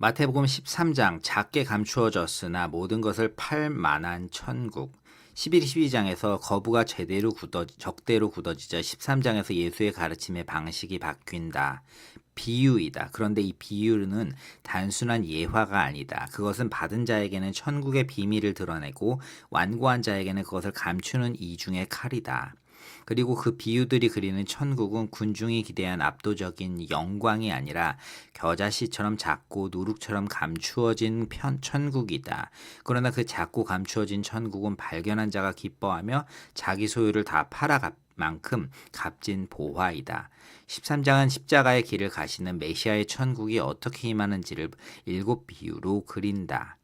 마태복음 13장 작게 감추어졌으나 모든 것을 팔 만한 천국. 11, 12장에서 거부가 적대로 굳어지자 13장에서 예수의 가르침의 방식이 바뀐다. 비유이다. 그런데 이 비유는 단순한 예화가 아니다. 그것은 받은 자에게는 천국의 비밀을 드러내고 완고한 자에게는 그것을 감추는 이중의 칼이다. 그리고 그 비유들이 그리는 천국은 군중이 기대한 압도적인 영광이 아니라 겨자씨처럼 작고 누룩처럼 감추어진 천국이다. 그러나 그 작고 감추어진 천국은 발견한 자가 기뻐하며 자기 소유를 다 팔아갈 만큼 값진 보화이다. 13장은 십자가의 길을 가시는 메시아의 천국이 어떻게 임하는지를 7비유로 그린다.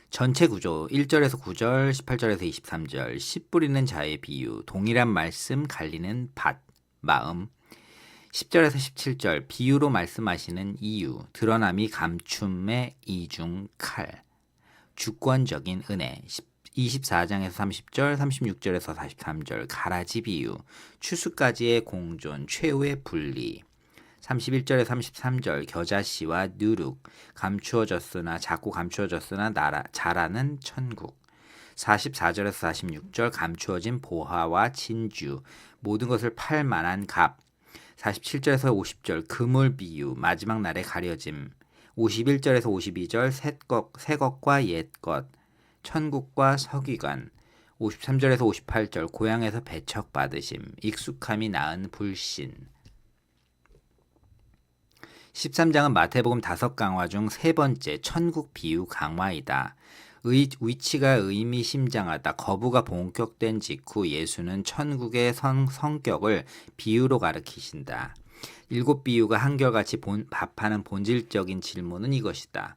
전체 구조 1절에서 9절, 18절에서 23절, 씨 뿌리는 자의 비유, 동일한 말씀, 갈리는 밭, 마음. 10절에서 17절, 비유로 말씀하시는 이유, 드러남이 감춤의 이중 칼, 주권적인 은혜. 24장에서 30절, 36절에서 43절, 가라지 비유, 추수까지의 공존, 최후의 분리. 31절에 33절 겨자씨와 누룩 감추어졌으나 작고 감추어졌으나 자라는 천국. 44절에서 46절 감추어진 보화와 진주 모든 것을 팔 만한 값. 47절에서 50절 그물 비유 마지막 날의 가려짐. 51절에서 52절 새 것과 옛 것 천국과 서기관. 53절에서 58절 고향에서 배척받으심 익숙함이 낳은 불신. 13장은 마태복음 5강화 중 세 번째 천국 비유 강화이다. 위치가 의미심장하다. 거부가 본격된 직후 예수는 천국의 성격을 비유로 가르치신다. 7비유가 한결같이 답하는 본질적인 질문은 이것이다.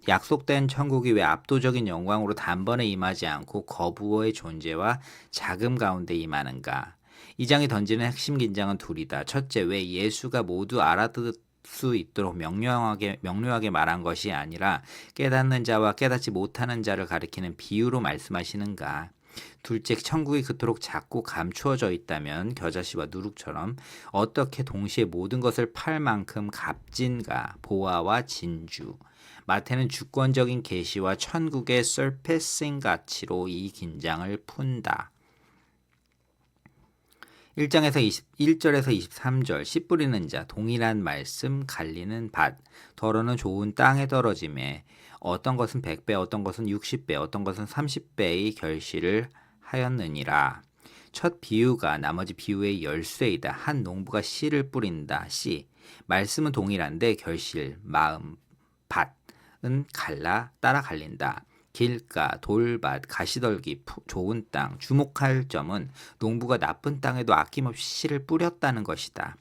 약속된 천국이 왜 압도적인 영광으로 단번에 임하지 않고 거부의 존재와 자금 가운데 임하는가? 이 장이 던지는 핵심 긴장은 둘이다. 첫째, 왜 예수가 모두 알아듣을 수 있도록 명료하게 말한 것이 아니라 깨닫는 자와 깨닫지 못하는 자를 가리키는 비유로 말씀하시는가? 둘째, 천국이 그토록 작고 감추어져 있다면 겨자씨와 누룩처럼 어떻게 동시에 모든 것을 팔 만큼 값진가? 보화와 진주. 마태는 주권적인 계시와 천국의 서페싱 가치로 이 긴장을 푼다. 1장에서 21절에서 23절 씨 뿌리는 자 동일한 말씀 갈리는 밭 더러는 좋은 땅에 떨어짐에 어떤 것은 100배 어떤 것은 60배 어떤 것은 30배의 결실을 하였느니라. 첫 비유가 나머지 비유의 열쇠이다. 한 농부가 씨를 뿌린다. 씨 말씀은 동일한데 결실 마음 밭은 따라 갈린다. 길가, 돌밭, 가시떨기, 좋은 땅. 주목할 점은 농부가 나쁜 땅에도 아낌없이 씨를 뿌렸다는 것이다.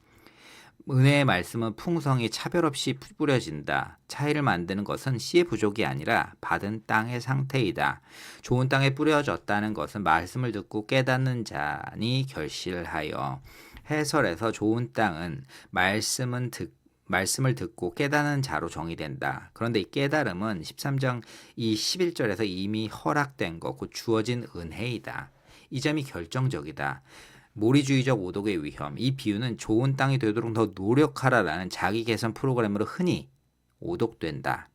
은혜의 말씀은 풍성히 차별 없이 뿌려진다. 차이를 만드는 것은 씨의 부족이 아니라 받은 땅의 상태이다. 좋은 땅에 뿌려졌다는 것은 말씀을 듣고 깨닫는 자니 결실하여. 해설에서 좋은 땅은 말씀을 듣고 깨닫는 자로 정의된다. 그런데 이 깨달음은 13장 11절에서 이미 허락된 것, 곧 주어진 은혜이다. 이 점이 결정적이다. 몰이주의적 오독의 위험. 이 비유는 좋은 땅이 되도록 더 노력하라라는 자기 개선 프로그램으로 흔히 오독된다.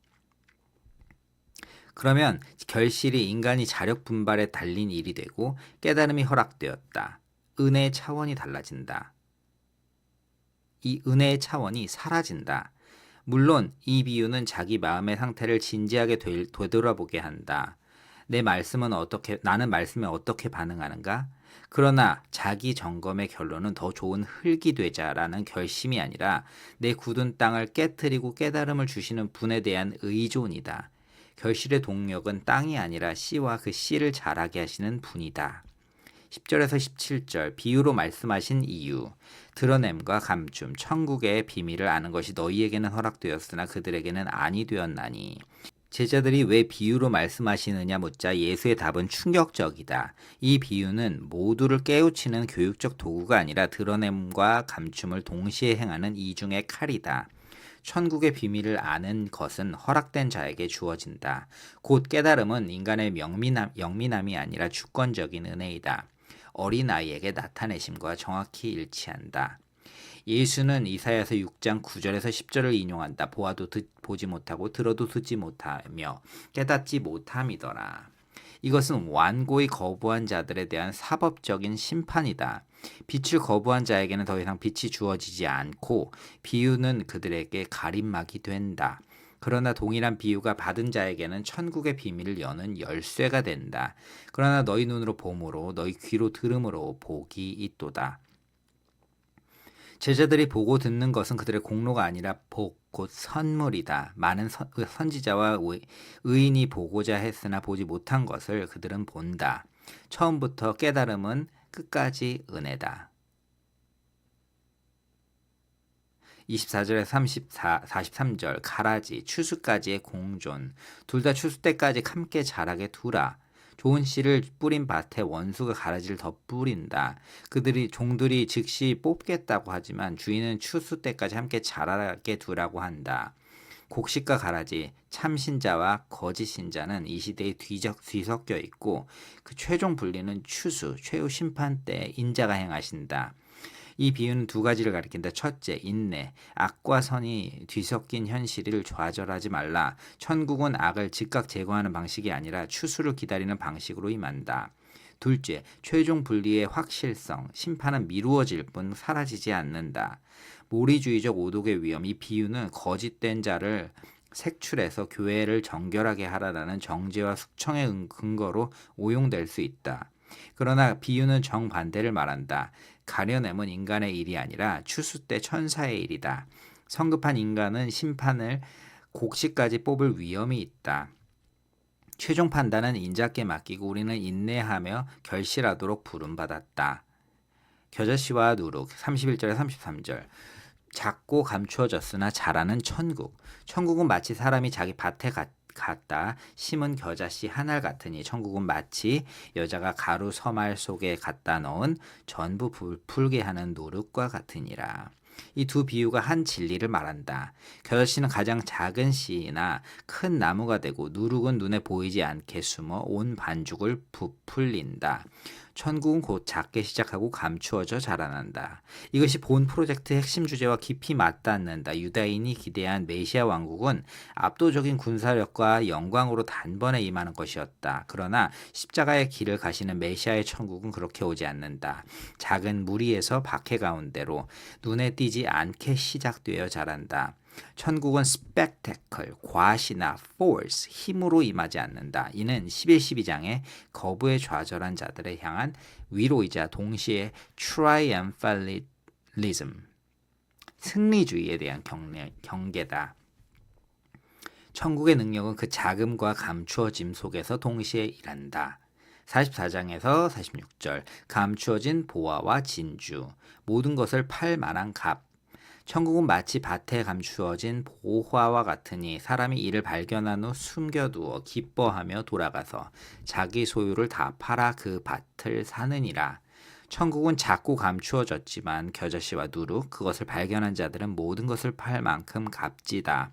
그러면 결실이 인간이 자력 분발에 달린 일이 되고 깨달음이 허락되었다. 은혜의 차원이 달라진다. 이 은혜의 차원이 사라진다. 물론 이 비유는 자기 마음의 상태를 진지하게 되돌아보게 한다. 나는 말씀에 어떻게 반응하는가? 그러나 자기 점검의 결론은 더 좋은 흙이 되자라는 결심이 아니라 내 굳은 땅을 깨트리고 깨달음을 주시는 분에 대한 의존이다. 결실의 동력은 땅이 아니라 씨와 그 씨를 자라게 하시는 분이다. 10절에서 17절 비유로 말씀하신 이유 드러냄과 감춤 천국의 비밀을 아는 것이 너희에게는 허락되었으나 그들에게는 아니 되었나니. 제자들이 왜 비유로 말씀하시느냐 묻자 예수의 답은 충격적이다. 이 비유는 모두를 깨우치는 교육적 도구가 아니라 드러냄과 감춤을 동시에 행하는 이중의 칼이다. 천국의 비밀을 아는 것은 허락된 자에게 주어진다. 곧 깨달음은 인간의 영민함이 아니라 주권적인 은혜이다. 어린아이에게 나타내심과 정확히 일치한다. 예수는 이사야서 6장 9절에서 10절을 인용한다. 보아도 보지 못하고 들어도 듣지 못하며 깨닫지 못함이더라. 이것은 완고히 거부한 자들에 대한 사법적인 심판이다. 빛을 거부한 자에게는 더 이상 빛이 주어지지 않고 비유는 그들에게 가림막이 된다. 그러나 동일한 비유가 받은 자에게는 천국의 비밀을 여는 열쇠가 된다. 그러나 너희 눈으로 봄으로 너희 귀로 들음으로 복이 있도다. 제자들이 보고 듣는 것은 그들의 공로가 아니라 복, 곧 선물이다. 많은 선지자와 의인이 보고자 했으나 보지 못한 것을 그들은 본다. 처음부터 깨달음은 끝까지 은혜다. 24절에서 43절 가라지, 추수까지의 공존. 둘 다 추수 때까지 함께 자라게 두라. 좋은 씨를 뿌린 밭에 원수가 가라지를 더 뿌린다. 종들이 즉시 뽑겠다고 하지만 주인은 추수 때까지 함께 자라게 두라고 한다. 곡식과 가라지, 참 신자와 거짓 신자는 이 시대에 뒤섞여 있고 그 최종 분리는 추수, 최후 심판 때 인자가 행하신다. 이 비유는 두 가지를 가리킨다. 첫째, 인내. 악과 선이 뒤섞인 현실을 좌절하지 말라. 천국은 악을 즉각 제거하는 방식이 아니라 추수를 기다리는 방식으로 임한다. 둘째, 최종 분리의 확실성. 심판은 미루어질 뿐 사라지지 않는다. 모리주의적 오독의 위험. 이 비유는 거짓된 자를 색출해서 교회를 정결하게 하라라는 정죄와 숙청의 근거로 오용될 수 있다. 그러나 비유는 정반대를 말한다. 가려냄은 인간의 일이 아니라 추수 때 천사의 일이다. 성급한 인간은 심판을 곡식까지 뽑을 위험이 있다. 최종 판단은 인자께 맡기고 우리는 인내하며 결실하도록 부름받았다. 겨자씨와 누룩 31절에 33절 작고 감추어졌으나 자라는 천국. 천국은 마치 사람이 자기 밭에 갖다 심은 겨자씨 하나 같으니 천국은 마치 여자가 가루 서말 속에 갖다 넣은 전부 불풀게 하는 노릇과 같으니라. 이 두 비유가 한 진리를 말한다. 겨자씨는 가장 작은 씨나 큰 나무가 되고 누룩은 눈에 보이지 않게 숨어 온 반죽을 부풀린다. 천국은 곧 작게 시작하고 감추어져 자라난다. 이것이 본 프로젝트의 핵심 주제와 깊이 맞닿는다. 유다인이 기대한 메시아 왕국은 압도적인 군사력과 영광으로 단번에 임하는 것이었다. 그러나 십자가의 길을 가시는 메시아의 천국은 그렇게 오지 않는다. 작은 무리에서 박해 가운데로 눈에 띄지 않게 시작되어 자란다. 천국은 스펙테클, 과시나 force, 힘으로 임하지 않는다. 이는 11-12장의 거부에 좌절한 자들을 향한 위로이자 동시에 triumphalism, 승리주의에 대한 경계다. 천국의 능력은 그 자금과 감추어짐 속에서 동시에 일한다. 44장에서 46절 감추어진 보화와 진주, 모든 것을 팔 만한 값. 천국은 마치 밭에 감추어진 보화와 같으니 사람이 이를 발견한 후 숨겨두어 기뻐하며 돌아가서 자기 소유를 다 팔아 그 밭을 사느니라. 천국은 작고 감추어졌지만 겨자씨와 누룩, 그것을 발견한 자들은 모든 것을 팔 만큼 값지다.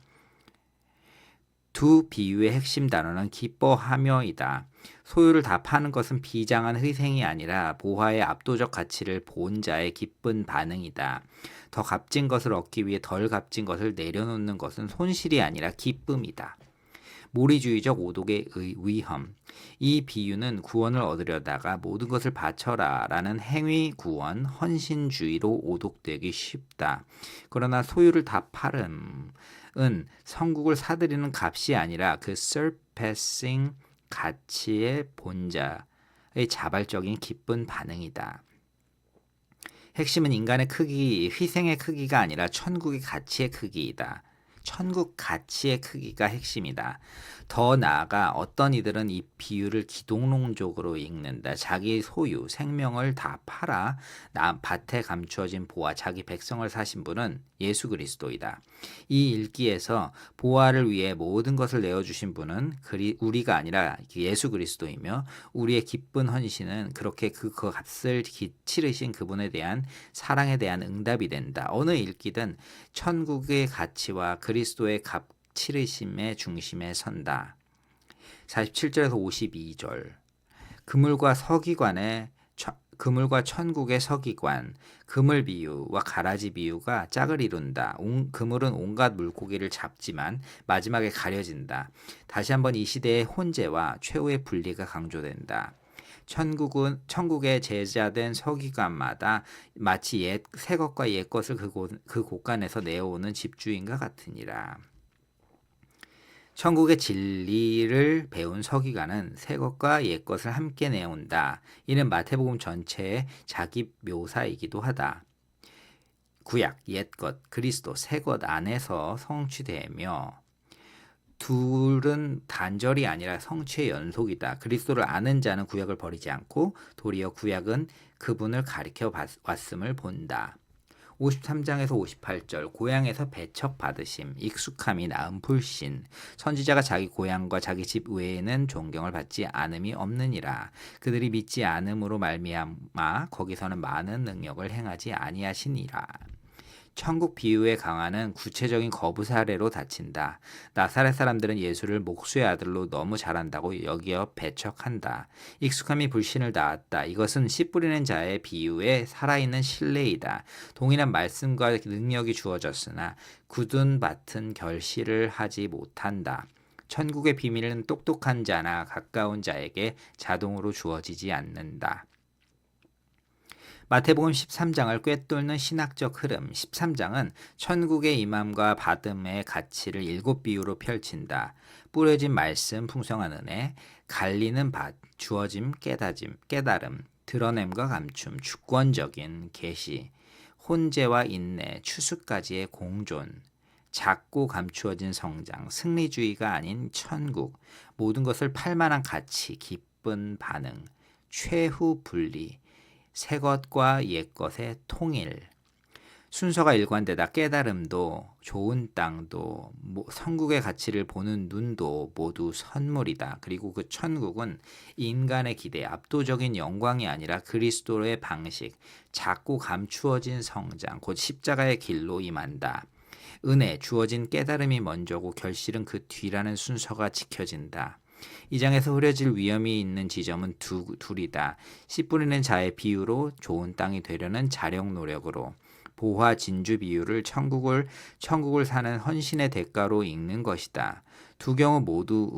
두 비유의 핵심 단어는 기뻐하며이다. 소유를 다 파는 것은 비장한 희생이 아니라 보화의 압도적 가치를 본 자의 기쁜 반응이다. 더 값진 것을 얻기 위해 덜 값진 것을 내려놓는 것은 손실이 아니라 기쁨이다. 모리주의적 오독의 위험. 이 비유는 구원을 얻으려다가 모든 것을 바쳐라 라는 행위 구원, 헌신주의로 오독되기 쉽다. 그러나 소유를 다 팔음은 성국을 사들이는 값이 아니라 그 surpassing 가치의 본자의 자발적인 기쁜 반응이다. 핵심은 인간의 크기, 희생의 크기가 아니라 천국의 가치의 크기이다. 천국 가치의 크기가 핵심이다. 더 나아가 어떤 이들은 이 비유를 기독론적으로 읽는다. 자기 소유, 생명을 다 팔아 밭에 감추어진 보화, 자기 백성을 사신 분은 예수 그리스도이다. 이 읽기에서 보화를 위해 모든 것을 내어주신 분은 우리가 아니라 예수 그리스도이며 우리의 기쁜 헌신은 그렇게 그 값을 치르신 그분에 대한 사랑에 대한 응답이 된다. 어느 읽기든 천국의 가치와 그리스도의 값 치르심의 중심에 선다. 47절에서 52절 그물과 서기관의 그물과 천국의 서기관, 그물 비유와 가라지 비유가 짝을 이룬다. 그물은 온갖 물고기를 잡지만 마지막에 가려진다. 다시 한번 이 시대의 혼재와 최후의 분리가 강조된다. 천국의 제자된 서기관마다 마치 새 것과 옛 것을 그 곳간에서 내어오는 집주인과 같으니라. 천국의 진리를 배운 서기관은 새 것과 옛 것을 함께 내온다. 이는 마태복음 전체의 자기 묘사이기도 하다. 구약, 옛것, 그리스도, 새 것 안에서 성취되며 둘은 단절이 아니라 성취의 연속이다. 그리스도를 아는 자는 구약을 버리지 않고 도리어 구약은 그분을 가리켜 왔음을 본다. 53장에서 58절 고향에서 배척받으심, 익숙함이 낳은 불신, 선지자가 자기 고향과 자기 집 외에는 존경을 받지 않음이 없느니라. 그들이 믿지 않음으로 말미암아 거기서는 많은 능력을 행하지 아니하시니라. 천국 비유의 강화는 구체적인 거부 사례로 닫힌다. 나사렛 사람들은 예수를 목수의 아들로 너무 잘한다고 여기어 배척한다. 익숙함이 불신을 낳았다. 이것은 씨 뿌리는 자의 비유에 살아있는 신뢰이다. 동일한 말씀과 능력이 주어졌으나 굳은 밭은 결실을 하지 못한다. 천국의 비밀은 똑똑한 자나 가까운 자에게 자동으로 주어지지 않는다. 마태복음 13장을 꿰뚫는 신학적 흐름. 13장은 천국의 임함과 받음의 가치를 7비유로 펼친다. 뿌려진 말씀, 풍성한 은혜, 갈리는 밭, 주어짐, 깨달음, 드러냄과 감춤, 주권적인 계시, 혼재와 인내, 추수까지의 공존, 작고 감추어진 성장, 승리주의가 아닌 천국, 모든 것을 팔만한 가치, 기쁜 반응, 최후 분리, 새 것과 옛 것의 통일. 순서가 일관되다 깨달음도 좋은 땅도 천국의 가치를 보는 눈도 모두 선물이다. 그리고 그 천국은 인간의 기대, 압도적인 영광이 아니라 그리스도의 방식, 작고 감추어진 성장, 곧 십자가의 길로 임한다. 은혜, 주어진 깨달음이 먼저고 결실은 그 뒤라는 순서가 지켜진다. 이 장에서 흐려질 위험이 있는 지점은 둘이다. 씨 뿌리는 자의 비유로 좋은 땅이 되려는 자력 노력으로, 보화 진주 비유를 천국을 사는 헌신의 대가로 읽는 것이다. 두 경우 모두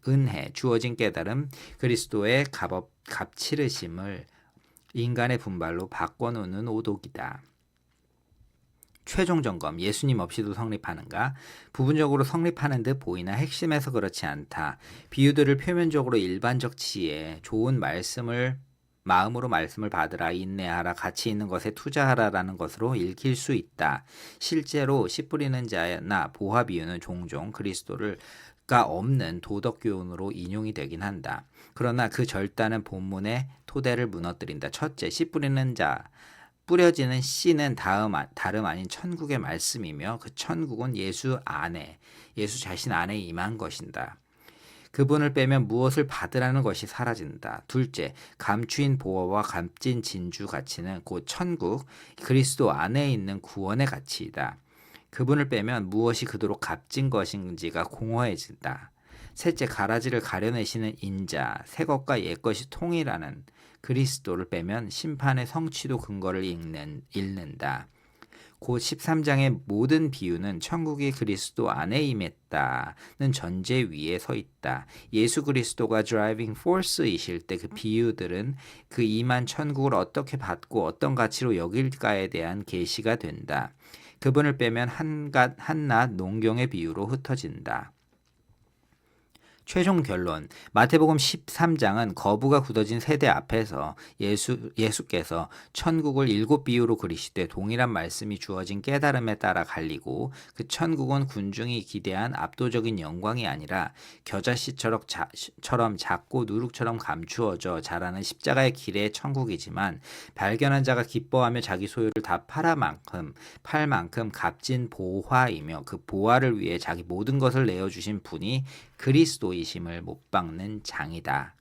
은혜, 주어진 깨달음, 그리스도의 값치르심을 인간의 분발로 바꿔놓는 오독이다. 최종 점검, 예수님 없이도 성립하는가? 부분적으로 성립하는 듯 보이나 핵심에서 그렇지 않다. 비유들을 표면적으로 일반적 지혜, 좋은 마음으로 말씀을 받으라, 인내하라, 가치 있는 것에 투자하라라는 것으로 읽힐 수 있다. 실제로 씨 뿌리는 자나 보화 비유는 종종 그리스도가 없는 도덕 교훈으로 인용이 되긴 한다. 그러나 그 절단은 본문의 토대를 무너뜨린다. 첫째, 씨 뿌리는 자, 뿌려지는 씨는 다름 아닌 천국의 말씀이며 그 천국은 예수 자신 안에 임한 것이다. 그분을 빼면 무엇을 받으라는 것이 사라진다. 둘째, 감추인 보화와 값진 진주 가치는 곧 천국, 그리스도 안에 있는 구원의 가치이다. 그분을 빼면 무엇이 그토록 값진 것인지가 공허해진다. 셋째, 가라지를 가려내시는 인자, 새 것과 옛 것이 통일하는 그리스도를 빼면 심판의 성취도 근거를 잃는다. 곧 13장의 모든 비유는 천국이 그리스도 안에 임했다는 전제 위에 서 있다. 예수 그리스도가 드라이빙 포스이실 때 그 비유들은 그 임한 천국을 어떻게 받고 어떤 가치로 여길까에 대한 계시가 된다. 그분을 빼면 한낱 농경의 비유로 흩어진다. 최종 결론, 마태복음 13장은 거부가 굳어진 세대 앞에서 예수께서 천국을 7비유로 그리시되 동일한 말씀이 주어진 깨달음에 따라 갈리고 그 천국은 군중이 기대한 압도적인 영광이 아니라 겨자씨처럼 작고 누룩처럼 감추어져 자라는 십자가의 길의 천국이지만 발견한 자가 기뻐하며 자기 소유를 다 팔 만큼 값진 보화이며 그 보화를 위해 자기 모든 것을 내어주신 분이 그리스도이심을 못 박는 장이다.